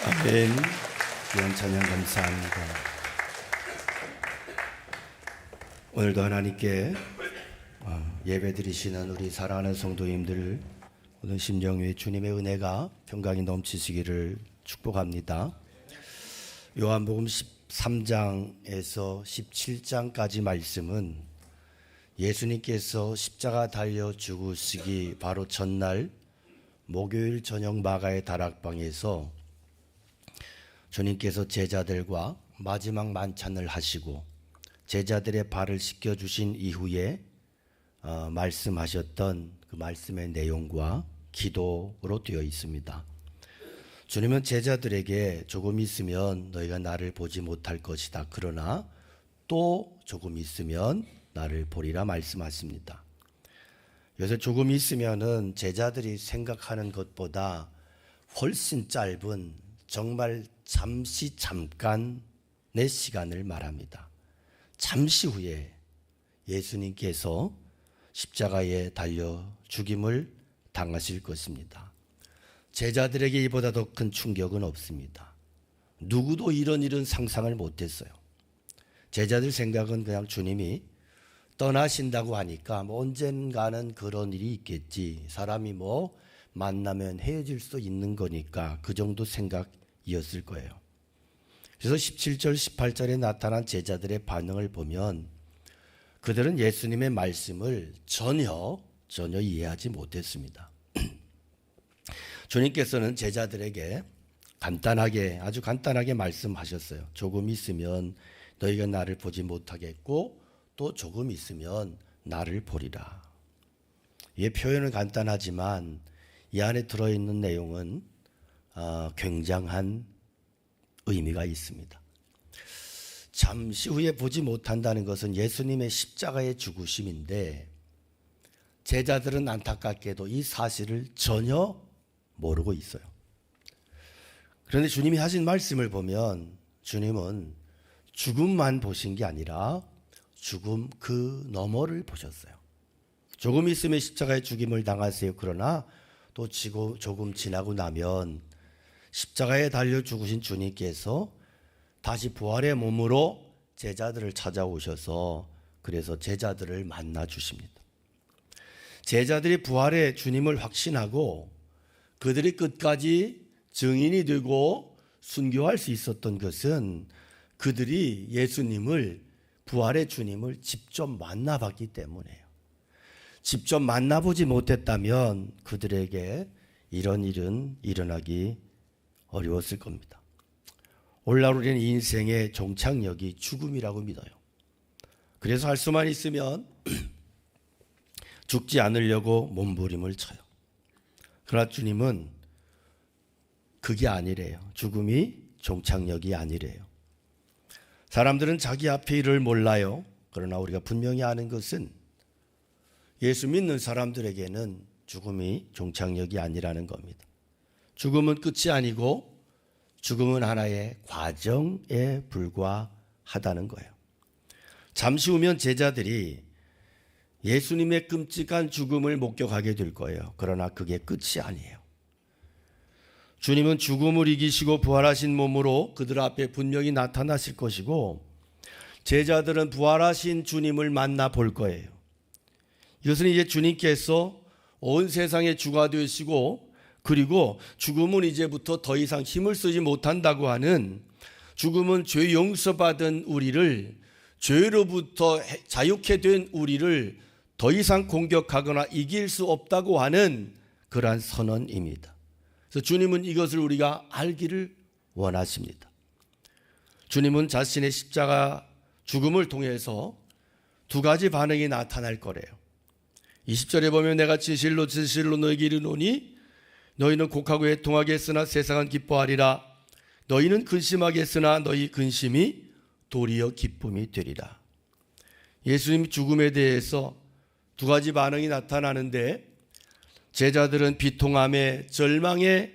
아멘. 귀한 찬양 감사합니다. 오늘도 하나님께 예배 드리시는 우리 사랑하는 성도님들 오늘 심령 위에 주님의 은혜가 평강이 넘치시기를 축복합니다. 요한복음 13장에서 17장까지 말씀은 예수님께서 십자가 달려 죽으시기 바로 전날 목요일 저녁 마가의 다락방에서 주님께서 제자들과 마지막 만찬을 하시고 제자들의 발을 씻겨주신 이후에 말씀하셨던 그 말씀의 내용과 기도로 되어 있습니다. 주님은 제자들에게 조금 있으면 너희가 나를 보지 못할 것이다. 그러나 또 조금 있으면 나를 보리라 말씀하십니다. 요새 조금 있으면은 제자들이 생각하는 것보다 훨씬 짧은 정말 잠시 잠깐의 시간을 말합니다. 잠시 후에 예수님께서 십자가에 달려 죽임을 당하실 것입니다. 제자들에게 이보다 더 큰 충격은 없습니다. 누구도 이런 일은 상상을 못했어요. 제자들 생각은 그냥 주님이 떠나신다고 하니까 언젠가는 그런 일이 있겠지. 사람이 만나면 헤어질 수 있는 거니까 그 정도 생각이었을 거예요. 그래서 17절, 18절에 나타난 제자들의 반응을 보면 그들은 예수님의 말씀을 전혀 이해하지 못했습니다. 주님께서는 제자들에게 아주 간단하게 말씀하셨어요. 조금 있으면 너희가 나를 보지 못하겠고 또 조금 있으면 나를 보리라. 이 표현은 간단하지만 이 안에 들어있는 내용은 굉장한 의미가 있습니다. 잠시 후에 보지 못한다는 것은 예수님의 십자가의 죽으심인데 제자들은 안타깝게도 이 사실을 전혀 모르고 있어요. 그런데 주님이 하신 말씀을 보면 주님은 죽음만 보신 게 아니라 죽음 그 너머를 보셨어요. 조금 있으면 십자가의 죽임을 당하세요. 그러나 또 조금 지나고 나면 십자가에 달려 죽으신 주님께서 다시 부활의 몸으로 제자들을 찾아오셔서 그래서 제자들을 만나 주십니다. 제자들이 부활의 주님을 확신하고 그들이 끝까지 증인이 되고 순교할 수 있었던 것은 그들이 예수님을 부활의 주님을 직접 만나봤기 때문이에요. 직접 만나보지 못했다면 그들에게 이런 일은 일어나기 어려웠을 겁니다. 오늘날 우리는 인생의 종착역이 죽음이라고 믿어요. 그래서 할 수만 있으면 죽지 않으려고 몸부림을 쳐요. 그러나 주님은 그게 아니래요. 죽음이 종착역이 아니래요. 사람들은 자기 앞의 일을 몰라요. 그러나 우리가 분명히 아는 것은 예수 믿는 사람들에게는 죽음이 종착역이 아니라는 겁니다. 죽음은 끝이 아니고 죽음은 하나의 과정에 불과하다는 거예요. 잠시 후면 제자들이 예수님의 끔찍한 죽음을 목격하게 될 거예요. 그러나 그게 끝이 아니에요. 주님은 죽음을 이기시고 부활하신 몸으로 그들 앞에 분명히 나타나실 것이고 제자들은 부활하신 주님을 만나 볼 거예요. 이것은 이제 주님께서 온 세상의 주가 되시고 그리고 죽음은 이제부터 더 이상 힘을 쓰지 못한다고 하는 죽음은 죄 용서받은 우리를 죄로부터 자유케 된 우리를 더 이상 공격하거나 이길 수 없다고 하는 그러한 선언입니다. 그래서 주님은 이것을 우리가 알기를 원하십니다. 주님은 자신의 십자가 죽음을 통해서 두 가지 반응이 나타날 거래요. 20절에 보면 내가 진실로 너에게 이르노니 너희는 곡하고 애통하게 했으나 세상은 기뻐하리라. 너희는 근심하게 했으나 너희 근심이 도리어 기쁨이 되리라. 예수님 죽음에 대해서 두 가지 반응이 나타나는데 제자들은 비통함에 절망에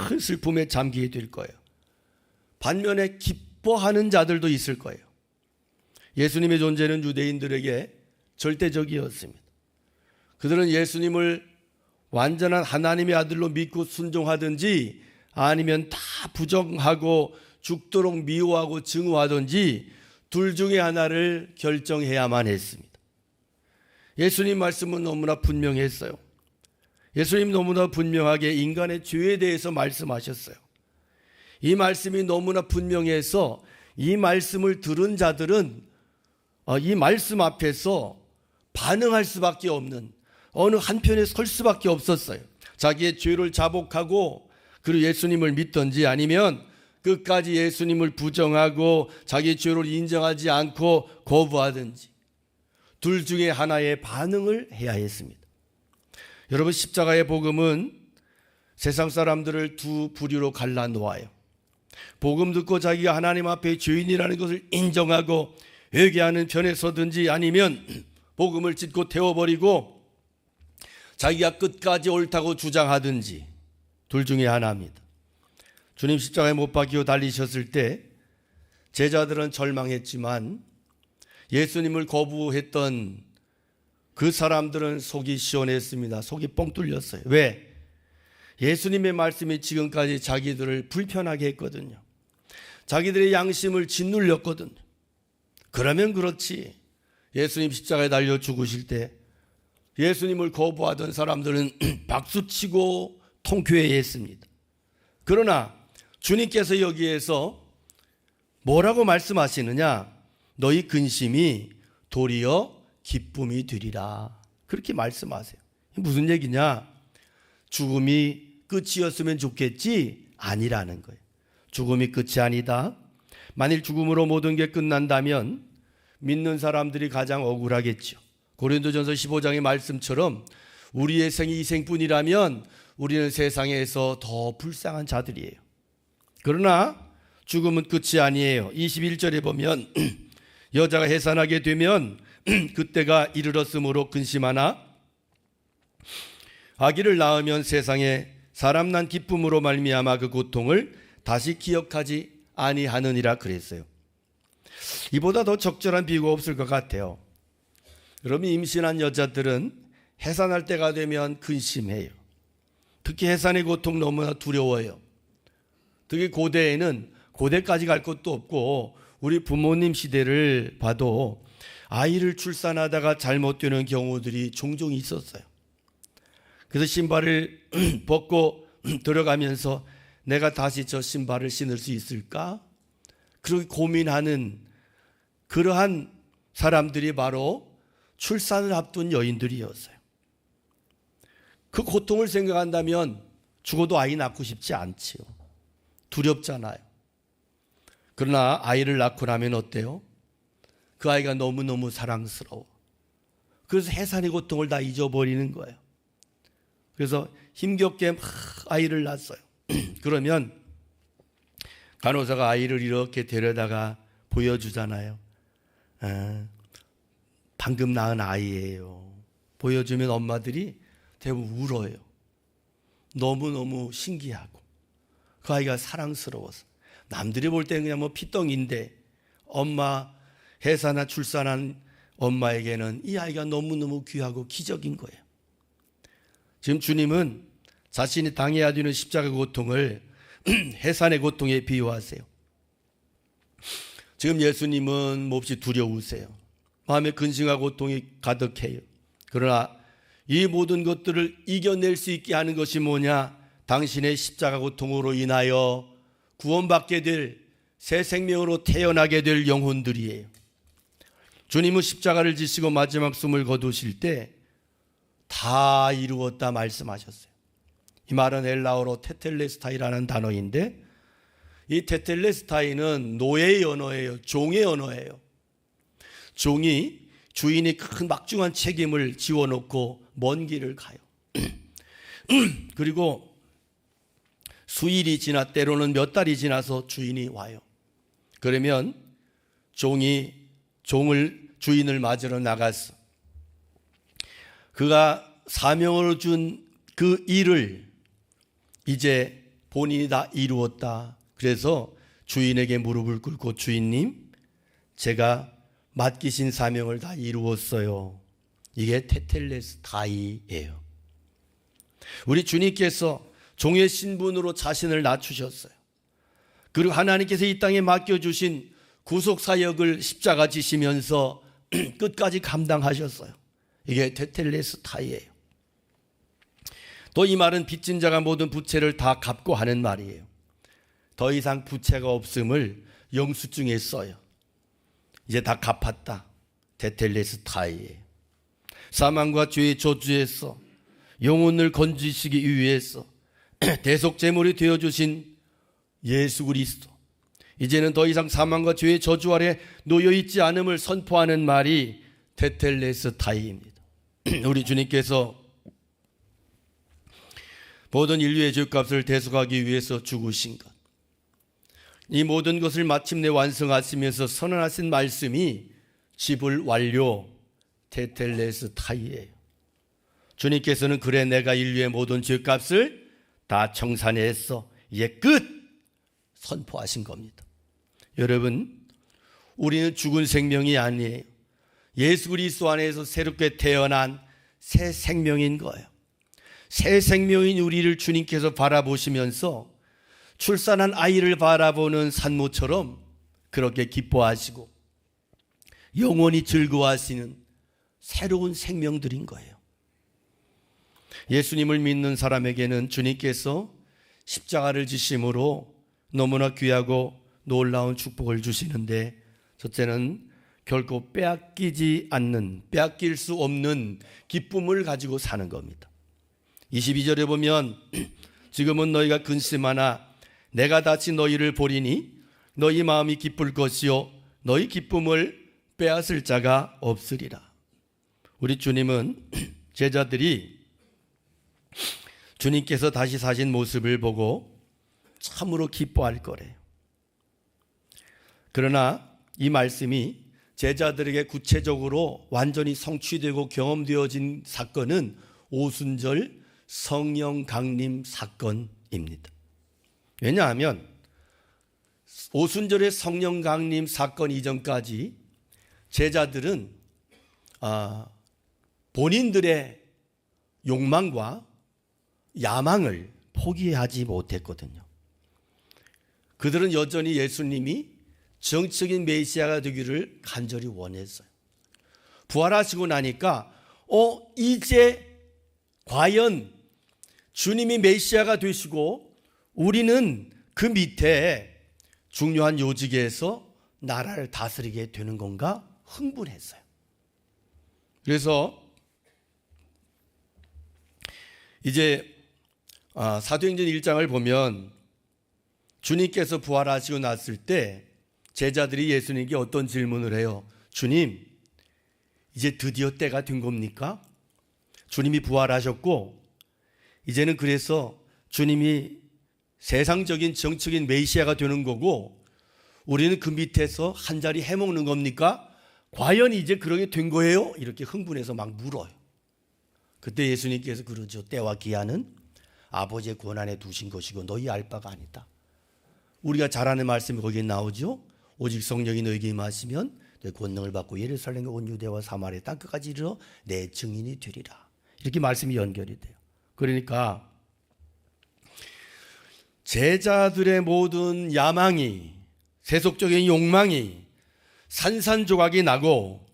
큰 슬픔에 잠기게 될 거예요. 반면에 기뻐하는 자들도 있을 거예요. 예수님의 존재는 유대인들에게 절대적이었습니다. 그들은 예수님을 완전한 하나님의 아들로 믿고 순종하든지 아니면 다 부정하고 죽도록 미워하고 증오하든지 둘 중에 하나를 결정해야만 했습니다. 예수님 말씀은 너무나 분명했어요. 예수님 너무나 분명하게 인간의 죄에 대해서 말씀하셨어요. 이 말씀이 너무나 분명해서 이 말씀을 들은 자들은 이 말씀 앞에서 반응할 수밖에 없는, 어느 한편에 설 수밖에 없었어요. 자기의 죄를 자복하고 그리고 예수님을 믿든지, 아니면 끝까지 예수님을 부정하고 자기의 죄를 인정하지 않고 거부하든지, 둘 중에 하나의 반응을 해야 했습니다. 여러분, 십자가의 복음은 세상 사람들을 두 부류로 갈라놓아요. 복음 듣고 자기가 하나님 앞에 죄인이라는 것을 인정하고 회개하는 편에 서든지, 아니면 복음을 찢고 태워버리고 자기가 끝까지 옳다고 주장하든지, 둘 중에 하나입니다. 주님 십자가에 못 박히고 달리셨을 때 제자들은 절망했지만 예수님을 거부했던 그 사람들은 속이 시원했습니다. 속이 뻥 뚫렸어요. 왜? 예수님의 말씀이 지금까지 자기들을 불편하게 했거든요. 자기들의 양심을 짓눌렸거든요. 그러면 그렇지, 예수님 십자가에 달려 죽으실 때 예수님을 거부하던 사람들은 박수치고 통쾌해했습니다. 그러나 주님께서 여기에서 뭐라고 말씀하시느냐? 너희 근심이 도리어 기쁨이 되리라, 그렇게 말씀하세요. 무슨 얘기냐? 죽음이 끝이었으면 좋겠지? 아니라는 거예요. 죽음이 끝이 아니다. 만일 죽음으로 모든 게 끝난다면 믿는 사람들이 가장 억울하겠죠. 고린도전서 15장의 말씀처럼 우리의 생이 이 생뿐이라면 우리는 세상에서 더 불쌍한 자들이에요. 그러나 죽음은 끝이 아니에요. 21절에 보면 여자가 해산하게 되면 그때가 이르렀으므로 근심하나 아기를 낳으면 세상에 사람 난 기쁨으로 말미암아 그 고통을 다시 기억하지 아니하느니라 그랬어요. 이보다 더 적절한 비유가 없을 것 같아요. 여러분, 임신한 여자들은 해산할 때가 되면 근심해요. 특히 해산의 고통 너무나 두려워요. 특히 고대에는, 고대까지 갈 것도 없고 우리 부모님 시대를 봐도 아이를 출산하다가 잘못되는 경우들이 종종 있었어요. 그래서 신발을 벗고 들어가면서 내가 다시 저 신발을 신을 수 있을까? 그렇게 고민하는 그러한 사람들이 바로 출산을 앞둔 여인들이었어요. 그 고통을 생각한다면 죽어도 아이 낳고 싶지 않지요. 두렵잖아요. 그러나 아이를 낳고 나면 어때요? 그 아이가 너무너무 사랑스러워. 그래서 해산의 고통을 다 잊어버리는 거예요. 그래서 힘겹게 막 아이를 낳았어요. 그러면 간호사가 아이를 이렇게 데려다가 보여주잖아요. 방금 낳은 아이예요. 보여주면 엄마들이 대부분 울어요. 너무너무 신기하고 그 아이가 사랑스러워서. 남들이 볼 때는 그냥 뭐 피덩인데 엄마, 해산한 출산한 엄마에게는 이 아이가 너무너무 귀하고 기적인 거예요. 지금 주님은 자신이 당해야 되는 십자가 고통을 해산의 고통에 비유하세요. 지금 예수님은 몹시 두려우세요. 마음에 근심과 고통이 가득해요. 그러나 이 모든 것들을 이겨낼 수 있게 하는 것이 뭐냐? 당신의 십자가 고통으로 인하여 구원받게 될 새 생명으로 태어나게 될 영혼들이에요. 주님은 십자가를 지시고 마지막 숨을 거두실 때 다 이루었다 말씀하셨어요. 이 말은 헬라어로 테텔레스타이라는 단어인데, 이 테텔레스타이는 노예의 언어예요. 종의 언어예요. 종이 주인이 큰 막중한 책임을 지워놓고 먼 길을 가요. 그리고 수일이 지나, 때로는 몇 달이 지나서 주인이 와요. 그러면 종이 주인을 맞으러 나갔어. 그가 사명을 준 그 일을 이제 본인이 다 이루었다. 그래서 주인에게 무릎을 꿇고, 주인님, 제가 맡기신 사명을 다 이루었어요. 이게 테텔레스타이예요. 우리 주님께서 종의 신분으로 자신을 낮추셨어요. 그리고 하나님께서 이 땅에 맡겨주신 구속사역을 십자가 지시면서 끝까지 감당하셨어요. 이게 테텔레스타이예요. 또 이 말은 빚진 자가 모든 부채를 다 갚고 하는 말이에요. 더 이상 부채가 없음을 영수증에 써요. 이제 다 갚았다. 테텔레스타이예요. 사망과 죄의 저주에서 영혼을 건지시기 위해서 대속제물이 되어주신 예수 그리스도, 이제는 더 이상 사망과 죄의 저주 아래 놓여있지 않음을 선포하는 말이 테텔레스타이입니다. 우리 주님께서 모든 인류의 죄값을 대속하기 위해서 죽으신 것, 이 모든 것을 마침내 완성하시면서 선언하신 말씀이 지불 완료, 테텔레스타이예요. 주님께서는 그래 내가 인류의 모든 죄값을 다 청산했어, 이제 끝 선포하신 겁니다. 여러분, 우리는 죽은 생명이 아니에요. 예수 그리스도 안에서 새롭게 태어난 새 생명인 거예요. 새 생명인 우리를 주님께서 바라보시면서 출산한 아이를 바라보는 산모처럼 그렇게 기뻐하시고 영원히 즐거워하시는 새로운 생명들인 거예요. 예수님을 믿는 사람에게는 주님께서 십자가를 지심으로 너무나 귀하고 놀라운 축복을 주시는데, 첫째는 결코 빼앗기지 않는, 빼앗길 수 없는 기쁨을 가지고 사는 겁니다. 22절에 보면 지금은 너희가 근심하나 내가 다시 너희를 보리니 너희 마음이 기쁠 것이요 너희 기쁨을 빼앗을 자가 없으리라. 우리 주님은 제자들이 주님께서 다시 사신 모습을 보고 참으로 기뻐할 거래요. 그러나 이 말씀이 제자들에게 구체적으로 완전히 성취되고 경험되어진 사건은 오순절 성령 강림 사건입니다. 왜냐하면 오순절의 성령 강림 사건 이전까지 제자들은 본인들의 욕망과 야망을 포기하지 못했거든요. 그들은 여전히 예수님이 정적인 메시아가 되기를 간절히 원했어요. 부활하시고 나니까 이제 과연 주님이 메시아가 되시고 우리는 그 밑에 중요한 요직에서 나라를 다스리게 되는 건가 흥분했어요. 그래서 이제 사도행전 1장을 보면 주님께서 부활하시고 났을 때 제자들이 예수님께 어떤 질문을 해요? 주님, 이제 드디어 때가 된 겁니까? 주님이 부활하셨고 이제는 그래서 주님이 세상적인 정적인 메시아가 되는 거고 우리는 그 밑에서 한 자리 해먹는 겁니까? 과연 이제 그렇게 된 거예요? 이렇게 흥분해서 막 물어요. 그때 예수님께서 그러죠. 때와 기한은 아버지의 권한에 두신 것이고 너희 알 바가 아니다. 우리가 잘 아는 말씀이 거기에 나오죠. 오직 성령이 너에게 임하시면 내 권능을 받고 예루살렘과 온 유대와 사마리아 땅 끝까지 이르러 내 증인이 되리라. 이렇게 말씀이 연결이 돼요. 그러니까 제자들의 모든 야망이, 세속적인 욕망이 산산조각이 나고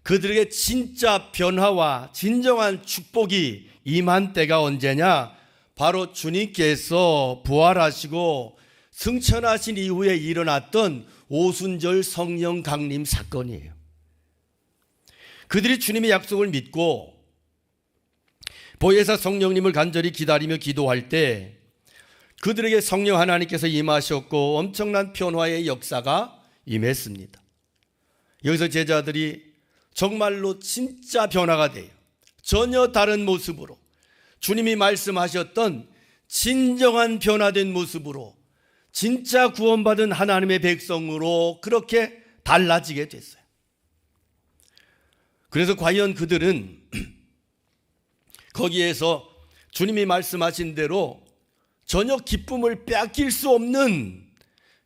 그들에게 진짜 변화와 진정한 축복이 임한 때가 언제냐? 바로 주님께서 부활하시고 승천하신 이후에 일어났던 오순절 성령 강림 사건이에요. 그들이 주님의 약속을 믿고 보혜사 성령님을 간절히 기다리며 기도할 때 그들에게 성령 하나님께서 임하셨고 엄청난 변화의 역사가 임했습니다. 여기서 제자들이 정말로 진짜 변화가 돼요. 전혀 다른 모습으로 주님이 말씀하셨던 진정한 변화된 모습으로 진짜 구원받은 하나님의 백성으로 그렇게 달라지게 됐어요. 그래서 과연 그들은 거기에서 주님이 말씀하신 대로 전혀 기쁨을 빼앗길 수 없는,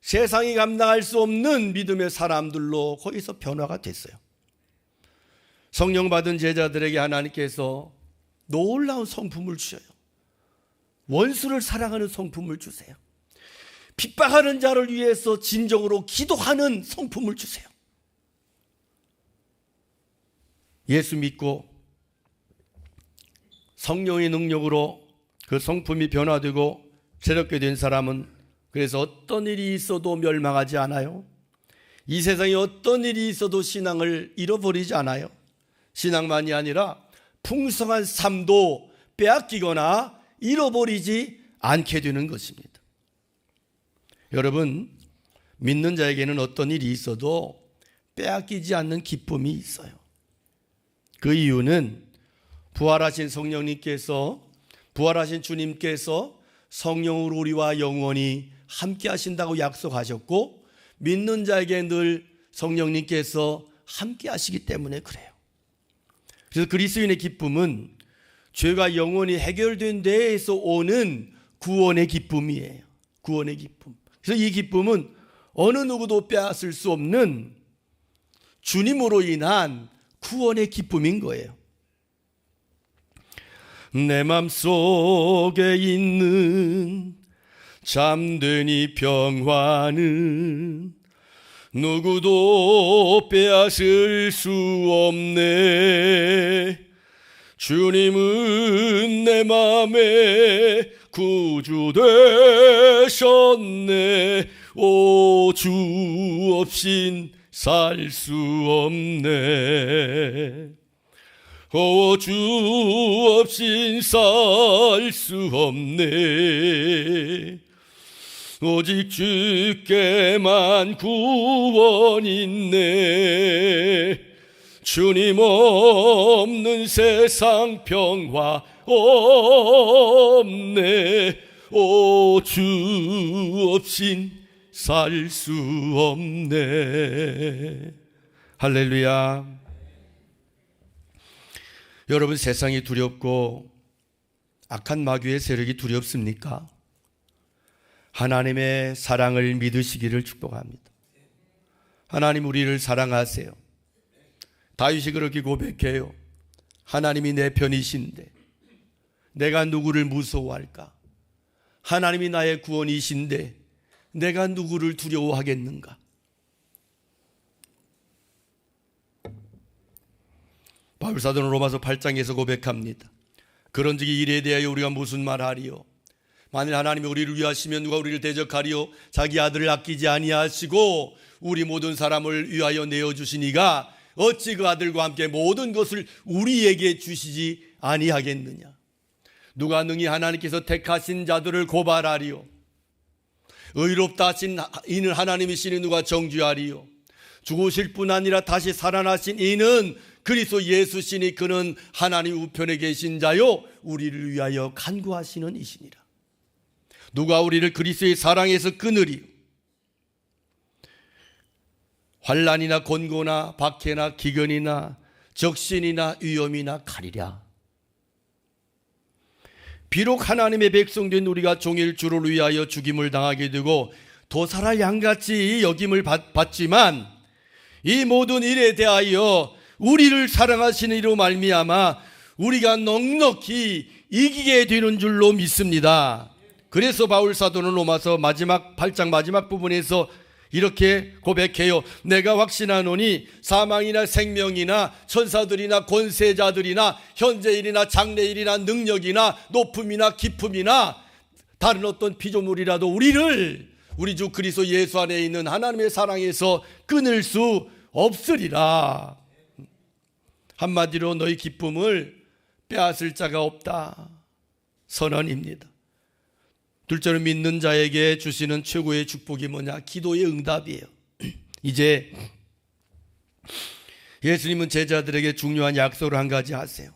세상이 감당할 수 없는 믿음의 사람들로 거기서 변화가 됐어요. 성령 받은 제자들에게 하나님께서 놀라운 성품을 주셔요. 원수를 사랑하는 성품을 주세요. 핍박하는 자를 위해서 진정으로 기도하는 성품을 주세요. 예수 믿고 성령의 능력으로 그 성품이 변화되고 새롭게 된 사람은 그래서 어떤 일이 있어도 멸망하지 않아요. 이 세상에 어떤 일이 있어도 신앙을 잃어버리지 않아요. 신앙만이 아니라 풍성한 삶도 빼앗기거나 잃어버리지 않게 되는 것입니다. 여러분, 믿는 자에게는 어떤 일이 있어도 빼앗기지 않는 기쁨이 있어요. 그 이유는 부활하신 성령님께서, 부활하신 주님께서 성령으로 우리와 영원히 함께 하신다고 약속하셨고, 믿는 자에게 늘 성령님께서 함께 하시기 때문에 그래요. 그래서 그리스도인의 기쁨은 죄가 영원히 해결된 데에서 오는 구원의 기쁨이에요. 구원의 기쁨. 그래서 이 기쁨은 어느 누구도 빼앗을 수 없는 주님으로 인한 구원의 기쁨인 거예요. 내 맘속에 있는 참된 이 평화는 누구도 빼앗을 수 없네. 주님은 내 맘에 구주 되셨네. 오, 주 없인 살 수 없네. 오, 주 없인 살 수 없네. 오직 주께만 구원 있네. 주님 없는 세상 평화 없네. 오, 주 없인 살 수 없네. 할렐루야. 여러분, 세상이 두렵고 악한 마귀의 세력이 두렵습니까? 하나님의 사랑을 믿으시기를 축복합니다. 하나님 우리를 사랑하세요. 다윗이 그렇게 고백해요. 하나님이 내 편이신데 내가 누구를 무서워할까? 하나님이 나의 구원이신데 내가 누구를 두려워하겠는가? 바울사도는 로마서 8장에서 고백합니다. 그런즉 일에 대하여 우리가 무슨 말하리요? 만일 하나님이 우리를 위하시면 누가 우리를 대적하리요? 자기 아들을 아끼지 아니하시고 우리 모든 사람을 위하여 내어주시니가 어찌 그 아들과 함께 모든 것을 우리에게 주시지 아니하겠느냐? 누가 능히 하나님께서 택하신 자들을 고발하리요? 의롭다 하신 이는 하나님이시니 누가 정죄하리요? 죽으실 뿐 아니라 다시 살아나신 이는 그리스도 예수시니 그는 하나님 우편에 계신 자요 우리를 위하여 간구하시는 이시니라. 누가 우리를 그리스도의 사랑에서 끊으리요? 환난이나 곤고나 박해나 기근이나 적신이나 위험이나 칼이랴. 비록 하나님의 백성된 우리가 종일 주를 위하여 죽임을 당하게 되고 도살할 양같이 여김을 받지만 이 모든 일에 대하여 우리를 사랑하시는 이로 말미암아 우리가 넉넉히 이기게 되는 줄로 믿습니다. 그래서 바울 사도는 로마서 마지막 8장 마지막 부분에서 이렇게 고백해요. 내가 확신하노니 사망이나 생명이나 천사들이나 권세자들이나 현재일이나 장래일이나 능력이나 높음이나 깊음이나 다른 어떤 피조물이라도 우리를 우리 주 그리스도 예수 안에 있는 하나님의 사랑에서 끊을 수 없으리라. 한마디로 너희 기쁨을 빼앗을 자가 없다. 선언입니다. 둘째로 믿는 자에게 주시는 최고의 축복이 뭐냐? 기도의 응답이에요. 이제 예수님은 제자들에게 중요한 약속을 한 가지 하세요.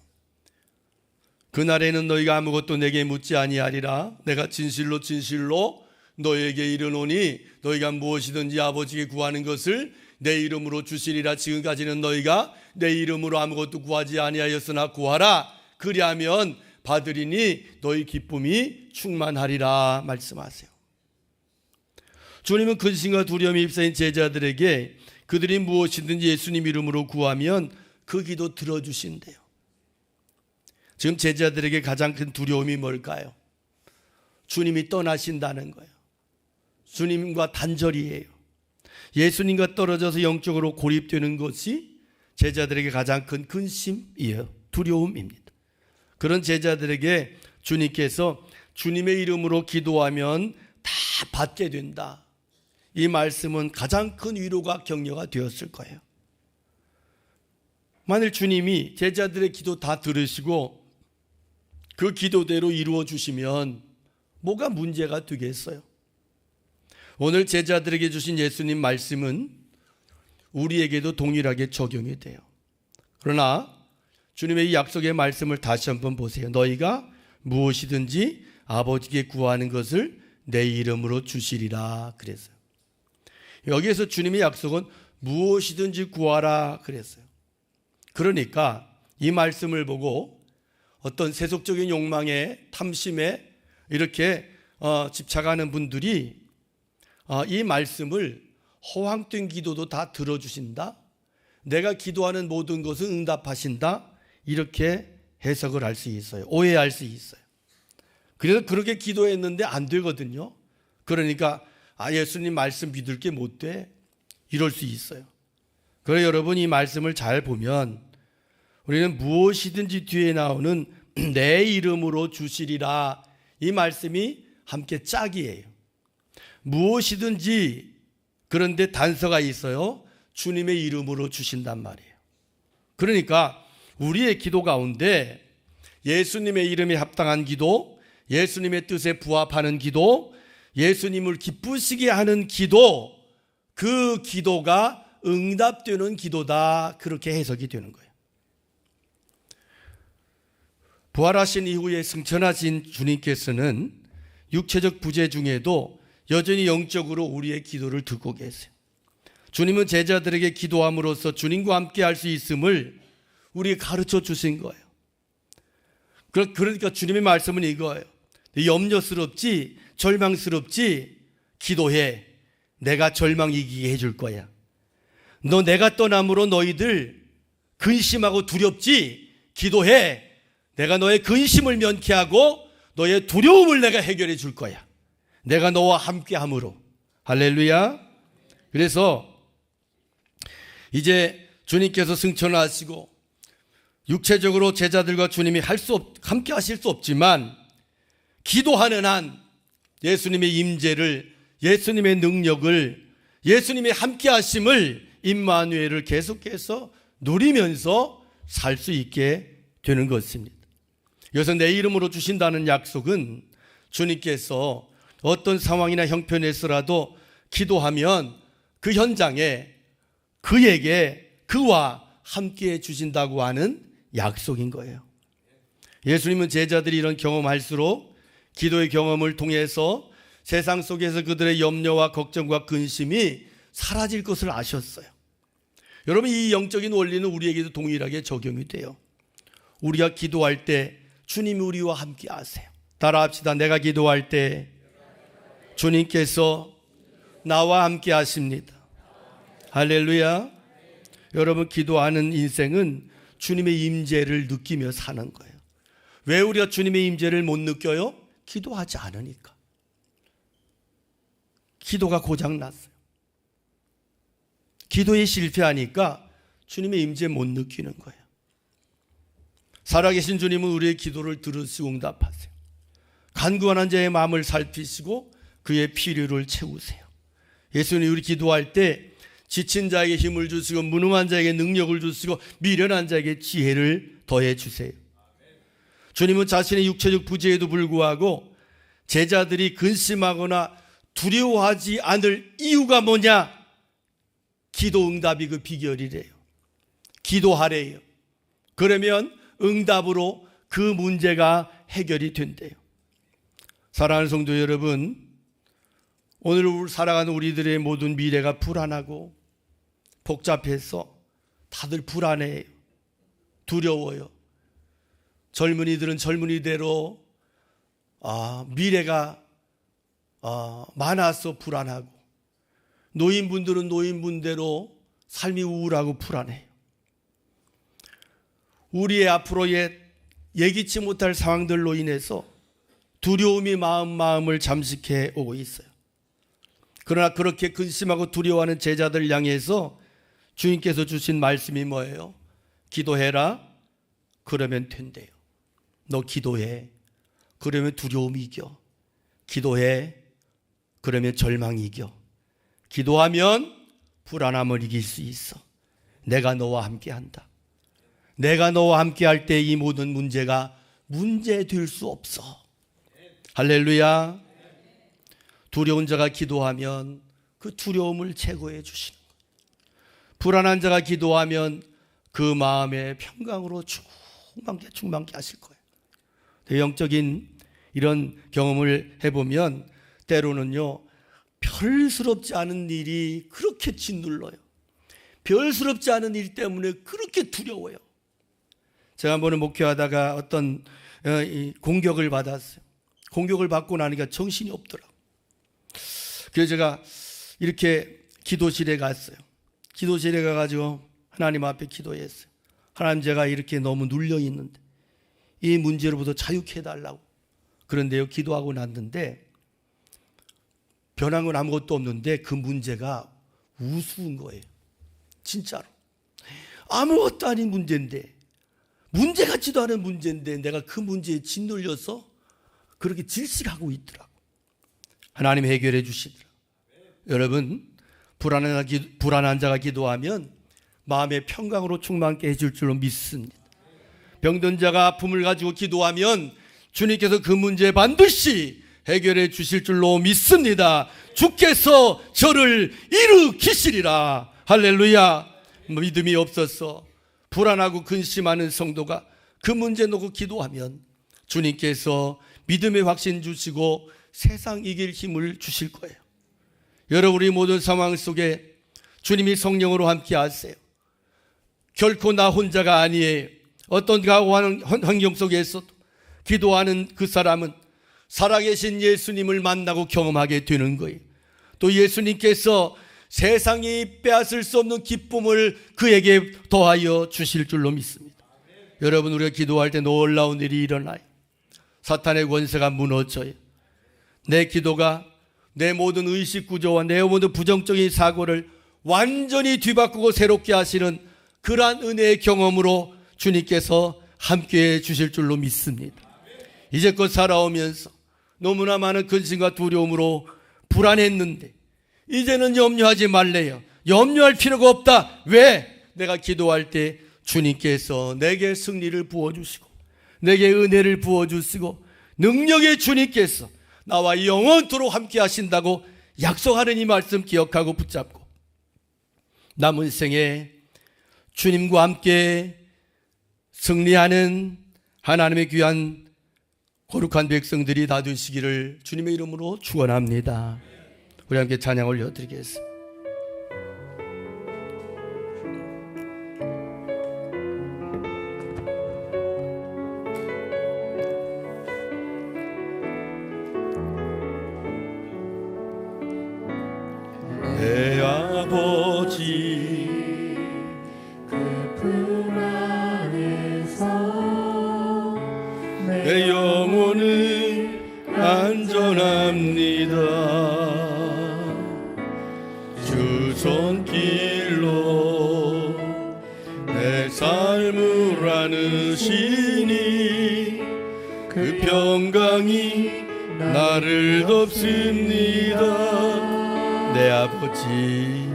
그날에는 너희가 아무것도 내게 묻지 아니하리라. 내가 진실로 진실로 너희에게 이르노니 너희가 무엇이든지 아버지께 구하는 것을 내 이름으로 주시리라. 지금까지는 너희가 내 이름으로 아무것도 구하지 아니하였으나 구하라. 그리하면 받으리니 너희 기쁨이 충만하리라 말씀하세요. 주님은 근심과 두려움이 휩싸인 제자들에게 그들이 무엇이든지 예수님 이름으로 구하면 그 기도 들어주신대요. 지금 제자들에게 가장 큰 두려움이 뭘까요? 주님이 떠나신다는 거예요. 주님과 단절이에요. 예수님과 떨어져서 영적으로 고립되는 것이 제자들에게 가장 큰 근심이에요. 두려움입니다. 그런 제자들에게 주님께서 주님의 이름으로 기도하면 다 받게 된다. 이 말씀은 가장 큰 위로가 격려가 되었을 거예요. 만일 주님이 제자들의 기도 다 들으시고 그 기도대로 이루어 주시면 뭐가 문제가 되겠어요? 오늘 제자들에게 주신 예수님 말씀은 우리에게도 동일하게 적용이 돼요. 그러나 주님의 이 약속의 말씀을 다시 한번 보세요. 너희가 무엇이든지 아버지께 구하는 것을 내 이름으로 주시리라 그랬어요. 여기에서 주님의 약속은 무엇이든지 구하라 그랬어요. 그러니까 이 말씀을 보고 어떤 세속적인 욕망에 탐심에 이렇게 집착하는 분들이 이 말씀을 허황된 기도도 다 들어주신다, 내가 기도하는 모든 것은 응답하신다, 이렇게 해석을 할 수 있어요. 오해할 수 있어요. 그래서 그렇게 기도했는데 안 되거든요. 그러니까 예수님 말씀 믿을 게 못 돼, 이럴 수 있어요. 그래서 여러분 이 말씀을 잘 보면 우리는 무엇이든지 뒤에 나오는 내 이름으로 주시리라, 이 말씀이 함께 짝이에요. 무엇이든지, 그런데 단서가 있어요. 주님의 이름으로 주신단 말이에요. 그러니까 우리의 기도 가운데 예수님의 이름에 합당한 기도, 예수님의 뜻에 부합하는 기도, 예수님을 기쁘시게 하는 기도, 그 기도가 응답되는 기도다, 그렇게 해석이 되는 거예요. 부활하신 이후에 승천하신 주님께서는 육체적 부재 중에도 여전히 영적으로 우리의 기도를 듣고 계세요. 주님은 제자들에게 기도함으로써 주님과 함께 할 수 있음을 우리에게 가르쳐 주신 거예요. 그러니까 주님의 말씀은 이거예요. 염려스럽지, 절망스럽지, 기도해. 내가 절망 이기게 해줄 거야. 너 내가 떠남으로 너희들 근심하고 두렵지, 기도해. 내가 너의 근심을 면케하고 너의 두려움을 내가 해결해 줄 거야. 내가 너와 함께 함으로. 할렐루야. 그래서 이제 주님께서 승천하시고 육체적으로 제자들과 주님이 함께 하실 수 없지만 기도하는 한 예수님의 임재를, 예수님의 능력을, 예수님의 함께 하심을, 임마누엘을 계속해서 누리면서 살 수 있게 되는 것입니다. 여기서 내 이름으로 주신다는 약속은 주님께서 어떤 상황이나 형편에서라도 기도하면 그 현장에 그에게 그와 함께 주신다고 하는 약속인 거예요. 예수님은 제자들이 이런 경험할수록 기도의 경험을 통해서 세상 속에서 그들의 염려와 걱정과 근심이 사라질 것을 아셨어요. 여러분, 이 영적인 원리는 우리에게도 동일하게 적용이 돼요. 우리가 기도할 때 주님이 우리와 함께 하세요. 따라합시다. 내가 기도할 때 주님께서 나와 함께 하십니다. 할렐루야. 여러분, 기도하는 인생은 주님의 임재를 느끼며 사는 거예요. 왜 우리가 주님의 임재를 못 느껴요? 기도하지 않으니까. 기도가 고장났어요. 기도에 실패하니까 주님의 임재 못 느끼는 거예요. 살아계신 주님은 우리의 기도를 들으시고 응답하세요. 간구하는 자의 마음을 살피시고 그의 필요를 채우세요. 예수님이 우리 기도할 때 지친 자에게 힘을 주시고 무능한 자에게 능력을 주시고 미련한 자에게 지혜를 더해 주세요. 주님은 자신의 육체적 부재에도 불구하고 제자들이 근심하거나 두려워하지 않을 이유가 뭐냐? 기도 응답이 그 비결이래요. 기도하래요. 그러면 응답으로 그 문제가 해결이 된대요. 사랑하는 성도 여러분, 오늘 살아가는 우리들의 모든 미래가 불안하고 복잡해서 다들 불안해요. 두려워요. 젊은이들은 젊은이대로 미래가 많아서 불안하고, 노인분들은 노인분대로 삶이 우울하고 불안해요. 우리의 앞으로의 예기치 못할 상황들로 인해서 두려움이 마음을 잠식해 오고 있어요. 그러나 그렇게 근심하고 두려워하는 제자들 향해서 주님께서 주신 말씀이 뭐예요? 기도해라. 그러면 된대요. 너 기도해. 그러면 두려움이 이겨. 기도해. 그러면 절망이 이겨. 기도하면 불안함을 이길 수 있어. 내가 너와 함께 한다. 내가 너와 함께 할 때 이 모든 문제가 문제될 수 없어. 할렐루야. 두려운 자가 기도하면 그 두려움을 제거해 주시는 거예요. 불안한 자가 기도하면 그 마음의 평강으로 충만케 하실 거예요. 영적인 이런 경험을 해보면 때로는요, 별스럽지 않은 일이 그렇게 짓눌러요. 별스럽지 않은 일 때문에 그렇게 두려워요. 제가 한 번은 목회하다가 어떤 공격을 받았어요. 공격을 받고 나니까 정신이 없더라고요. 그래서 제가 이렇게 기도실에 갔어요. 기도실에 가가지고 하나님 앞에 기도했어요. 하나님, 제가 이렇게 너무 눌려 있는데 이 문제로부터 자유케 해달라고. 그런데요, 기도하고 났는데 변한 건 아무것도 없는데 그 문제가 우스운 거예요. 진짜로. 아무것도 아닌 문제인데, 문제 같지도 않은 문제인데 내가 그 문제에 짓눌려서 그렇게 질식하고 있더라고. 하나님 해결해 주시더라. 여러분, 불안한 자가 기도하면 마음의 평강으로 충만케 해줄 줄로 믿습니다. 병든 자가 아픔을 가지고 기도하면 주님께서 그 문제 반드시 해결해 주실 줄로 믿습니다. 주께서 저를 일으키시리라. 할렐루야. 믿음이 없어서 불안하고 근심하는 성도가 그 문제 놓고 기도하면 주님께서 믿음의 확신 주시고 세상 이길 힘을 주실 거예요. 여러분, 우리 모든 상황 속에 주님이 성령으로 함께 하세요. 결코 나 혼자가 아니에요. 어떤 각오하는 환경 속에서도 기도하는 그 사람은 살아계신 예수님을 만나고 경험하게 되는 거예요. 또 예수님께서 세상이 빼앗을 수 없는 기쁨을 그에게 더하여 주실 줄로 믿습니다. 여러분, 우리가 기도할 때 놀라운 일이 일어나요. 사탄의 권세가 무너져요. 내 기도가 내 모든 의식 구조와 내 모든 부정적인 사고를 완전히 뒤바꾸고 새롭게 하시는 그러한 은혜의 경험으로 주님께서 함께해 주실 줄로 믿습니다. 이제껏 살아오면서 너무나 많은 근심과 두려움으로 불안했는데 이제는 염려하지 말래요. 염려할 필요가 없다. 왜? 내가 기도할 때 주님께서 내게 승리를 부어주시고 내게 은혜를 부어주시고 능력의 주님께서 나와 영원토록 함께 하신다고 약속하는 이 말씀 기억하고 붙잡고 남은 생에 주님과 함께 승리하는 하나님의 귀한 거룩한 백성들이 다 되시기를 주님의 이름으로 축원합니다. 우리 함께 찬양 올려드리겠습니다. 내 아버지 그 품 안에서 내 영혼은 안전합니다. 주 손길로 내 삶을 안으시니 그 평강이 나를 덮습니다. 내 아버지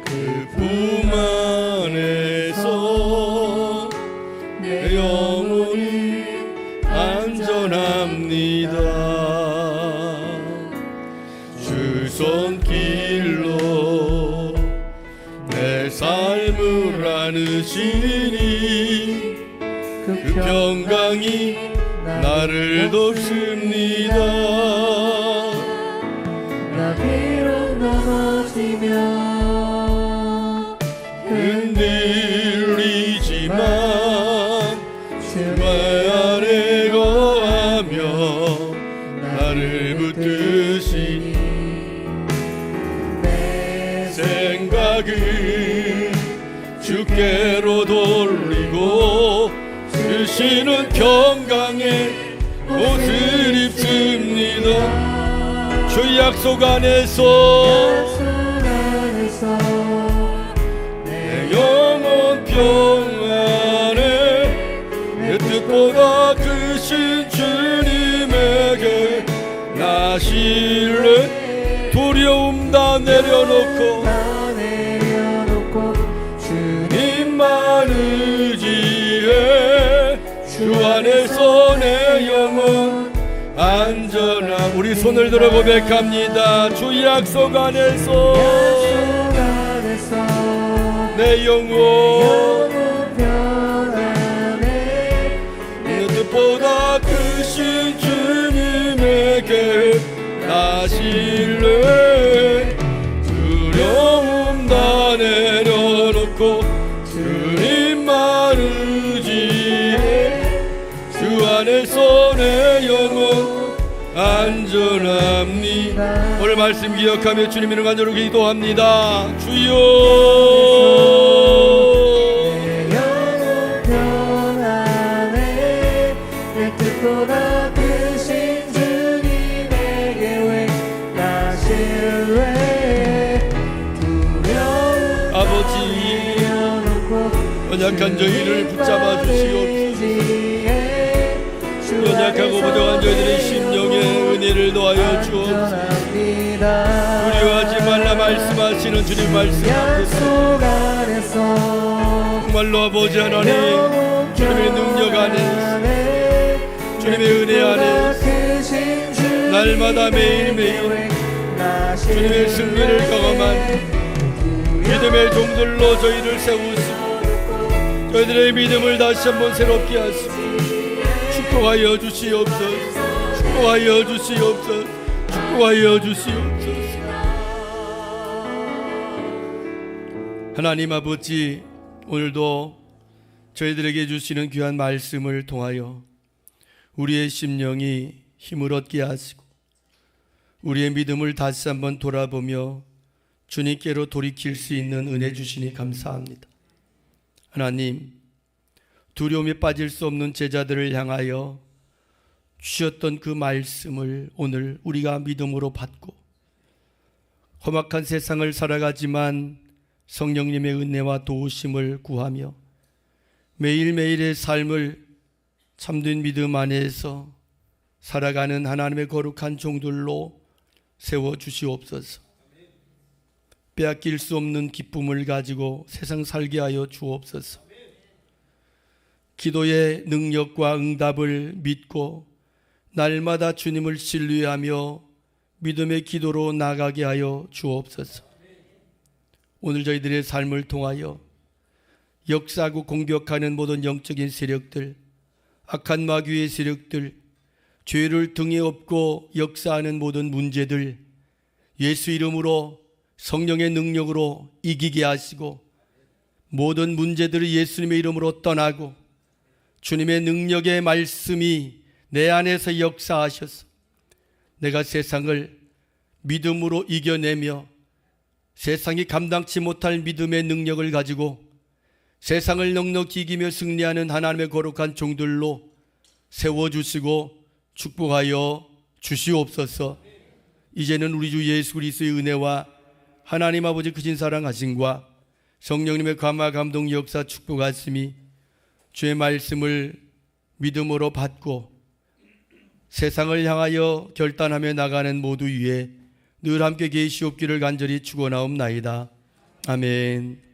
그 품 안에서 내 영혼이 안전합니다. 주 손길로 내 삶을 안으시니 그 평강이 나를 돕습니다. 나 비록 넘어지면 흔들리지만 주 안에 거하며 나를 붙드시니 내 생각을 주께로 돌리고 주시는 평강의 옷을 입습니다. 모든 주 약속 안에서 내 영혼 평안에 내 뜻보다 크신 주님에게 나 신뢰 두려움 다 내려놓고 주님만 의지해 주 안에서 내 영혼 안전함. 우리 손을 들어 고백합니다. 주 약속 안에서 내 영혼 내 뜻보다 크신 주님에게 나 신뢰 두려움 다 내려놓고 주님만 의지해 주 안에서 내 영혼 안전합니다. 오늘 말씀 기억하며 주님 이름 간절히 기도합니다. 주여 내 영혼 평안에 내 뜻보다 크신 주님에게 왜 나 신뢰 두려움 아버지 연약한 저희를 붙잡아 주시옵소서. 연약하고 부족한 저희들의 심령에 은혜를 더하여 주옵소서. 두려워하지 말라 말씀하시는 주님 말씀 앞에서 정말로 아버지 하나님 주님의 능력 안에 주님의 은혜 안에 날마다 매일매일 주님의 승리를 경험한 믿음의 종들로 저희를 세우시고 저희들의 믿음을 다시 한번 새롭게 하시고 축복하여 주시옵소서. 축복하여 주시옵소서. 축복하여 주시옵소서. 하나님 아버지, 오늘도 저희들에게 주시는 귀한 말씀을 통하여 우리의 심령이 힘을 얻게 하시고 우리의 믿음을 다시 한번 돌아보며 주님께로 돌이킬 수 있는 은혜 주시니 감사합니다. 하나님, 두려움에 빠질 수 없는 제자들을 향하여 주셨던 그 말씀을 오늘 우리가 믿음으로 받고 험악한 세상을 살아가지만 성령님의 은혜와 도우심을 구하며 매일매일의 삶을 참된 믿음 안에서 살아가는 하나님의 거룩한 종들로 세워주시옵소서. 빼앗길 수 없는 기쁨을 가지고 세상 살게 하여 주옵소서. 기도의 능력과 응답을 믿고 날마다 주님을 신뢰하며 믿음의 기도로 나가게 하여 주옵소서. 오늘 저희들의 삶을 통하여 역사하고 공격하는 모든 영적인 세력들, 악한 마귀의 세력들, 죄를 등에 업고 역사하는 모든 문제들 예수 이름으로 성령의 능력으로 이기게 하시고 모든 문제들을 예수님의 이름으로 떠나고 주님의 능력의 말씀이 내 안에서 역사하셔서 내가 세상을 믿음으로 이겨내며 세상이 감당치 못할 믿음의 능력을 가지고 세상을 넉넉히 이기며 승리하는 하나님의 거룩한 종들로 세워주시고 축복하여 주시옵소서. 이제는 우리 주 예수 그리스도의 은혜와 하나님 아버지 크신 사랑하심과 성령님의 감화 감동 역사 축복하심이 주의 말씀을 믿음으로 받고 세상을 향하여 결단하며 나가는 모두 위에 늘 함께 계시옵기를 간절히 축원하옵나이다. 아멘.